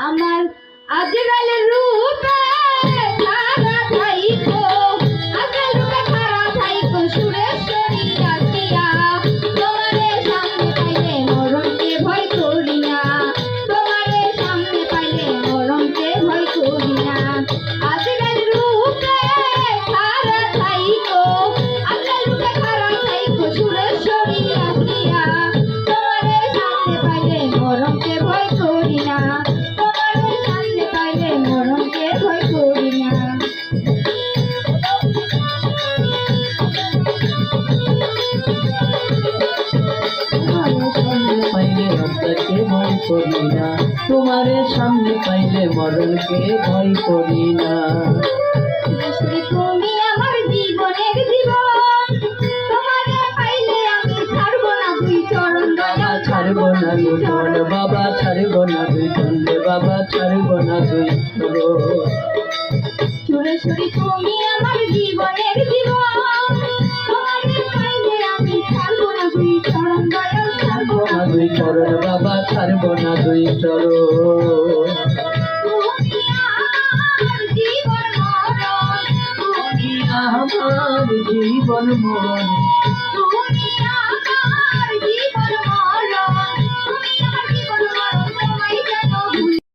আমার আজরাইলের রূপে খারা থাইকো, আজরাইল রূপে খারা থাইকো সুরেশ্বরী আসিয়া, তোমারে সামনে পাইলে মরণকে ভয় করি না, তোমারে সামনে পাইলে মরণকে ভয় করি না। আজরাইল রূপে খারা থাইকো, আজরাইল রূপে খারা থাইকো সুরেশ্বরী আসিয়া, তোমারে সামনে পাইলে মরণকে ভয় করি না, তোমারে সামনে পাইলে মরণকে ভয় করি না। তোমারে সামনে পাইলে মরণকে ভয় করি না। তুমি আমার জীবনের জীবন, তোমারে পাইলে আমি ছাড়বো না দুই চরণ, দয়া ছাড়বো না দুই চরণ বাবা, ছাড়বো না দুই চরণ বাবা, ছাড়বো না দুই চরণ। সুরেশ্বরী তুমি আমার জীবনের জীবন, তোমারে পাইলে আমি ছাড়বো না দুই চরণ, দয়া ছাড়বো না দুই চরণ বাবা, ছাড়বো না দুই চরণ। তুমি আমার জীবন মরণ, তুমি আমার জীবন মরণ।